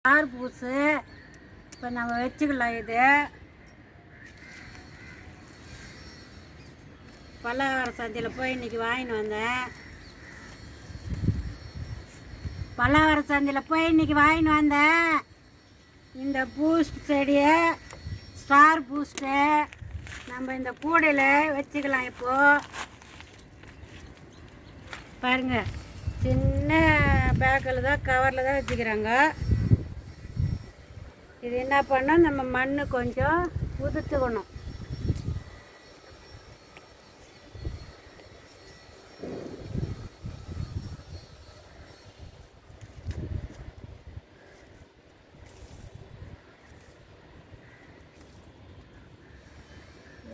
Star பூஸு இப்போ நம்ம வச்சுக்கலாம். இது பல்லாவர சந்தையில் போய் இன்றைக்கி வாங்கின்னு வந்தேன். பல்லாவர சந்தையில் போய் இன்றைக்கி வாங்கின்னு வந்தேன். இந்த பூஸ்ட் செடியை ஸ்டார் பூஸ்ட்டு நம்ம இந்த கூடையில் வச்சுக்கலாம். இப்போது பாருங்கள், சின்ன பேக்கில் தான் கவரில் தான் வச்சுக்கிறாங்க. இது என்ன பண்ணோம், நம்ம மண் கொஞ்சம் உதுத்துக்கணும்.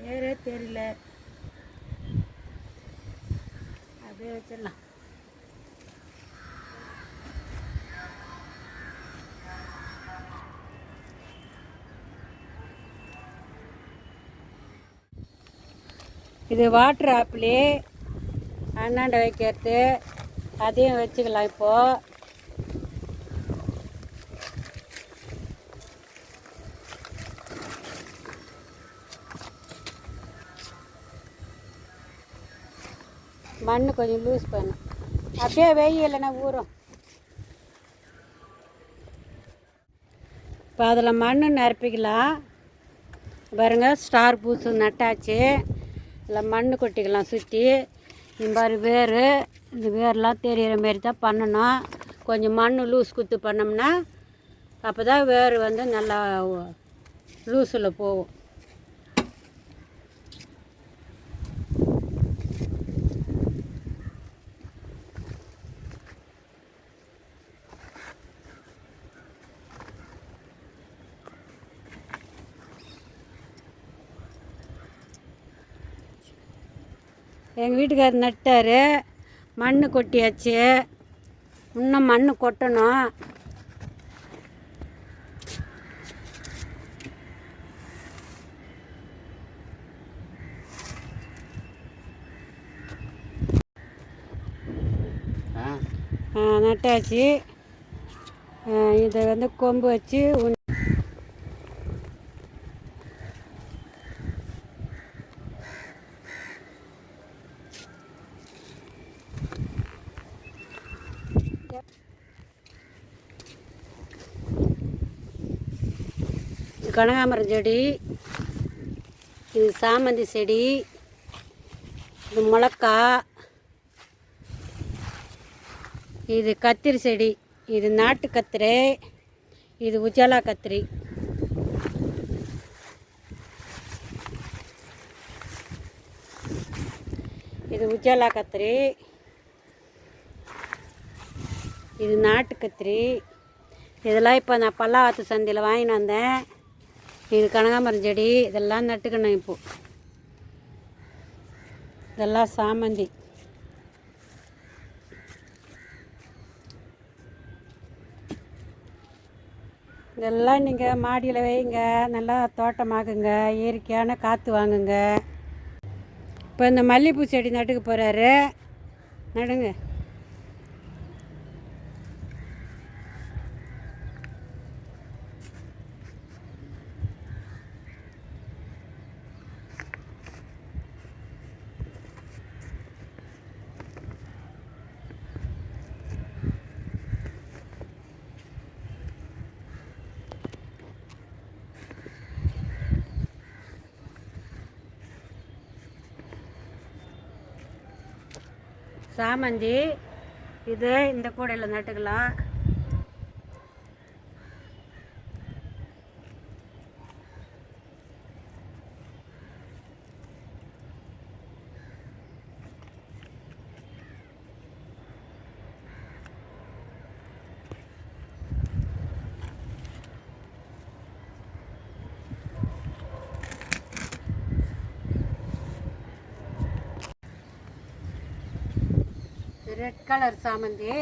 வேறே தெரியல, அப்படியே வச்சிடலாம். இது வாட்டர் ஆப்பிளி அண்ணாண்ட வைக்கிறது, அதையும் வச்சுக்கலாம். இப்போது மண் கொஞ்சம் லூஸ் பண்ணும், அப்படியே வெயில்லைன்னா ஊறும். இப்போ அதில் மண் நிரப்பிக்கலாம். பாருங்க, ஸ்டார் பூஸு நட்டாச்சு. இல்லை மண் கொட்டிக்கலாம் சுற்றி. இந்த மாதிரி வேர், இந்த வேர்லாம் தெரிகிற மாரி தான் பண்ணணும். கொஞ்சம் மண் லூஸ் குத்து பண்ணோம்னா அப்போ தான் வேர் வந்து நல்லா லூஸில் போகும். எங்கள் வீட்டுக்காரர் நட்டார், மண் கொட்டியாச்சு. இன்னும் மண் கொட்டணும். நட்டாச்சு. இதை வந்து கொம்பு வச்சு கனகாமரம் செடி, இது சாமந்தி செடி, இது மிளகா, இது கத்திரி செடி, இது நாட்டு கத்திரி, இது உஜாலா கத்திரி. இது உஜாலா கத்திரி, இது நாட்டு கத்திரி. இதெல்லாம் இப்போ நான் பல்லாவரத்து சந்தையில் வாங்கின்னு வந்தேன். இது கனகாமரம் செடி, இதெல்லாம் நட்டுக்கணும். இப்போது இதெல்லாம் சாமந்தி. இதெல்லாம் நீங்கள் மாடியில் வைங்க, நல்லா தோட்டமாகுங்க, இயற்கையான காற்று வாங்குங்க. இப்போ இந்த மல்லிகைப்பூ செடி நட்டுக்க போகிறாரு, நடுங்க. சாமந்தி இது இந்த கூடையில் நட்டுக்கலாம். ரெட் கலர் சாமந்தி,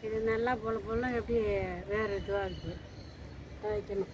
இது நல்லா பொல பொல எப்படி வேறு இதுவாக இருக்குது, வைக்கணும்.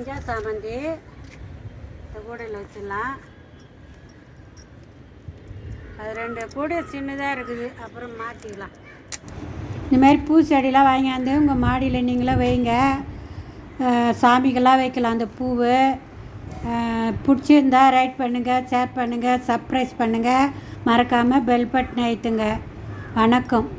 மஞ்சள் சாமந்தி இந்த கூடையில் வச்சிடலாம். அது 2 கூடை சின்னதாக இருக்குது, அப்புறம் மாற்றிக்கலாம். இந்தமாரி பூச்செடிலாம் வாங்கியாந்து உங்கள் மாடியில் நீங்களாம் வைங்க. சாமிக்கெல்லாம் வைக்கலாம் அந்த பூவு. பிடிச்சிருந்தா ரைட் பண்ணுங்கள், ஷேர் பண்ணுங்கள், சப்ஸ்கிரைப் பண்ணுங்கள். மறக்காமல் பெல் பட்டன் அழுத்துங்க. வணக்கம்.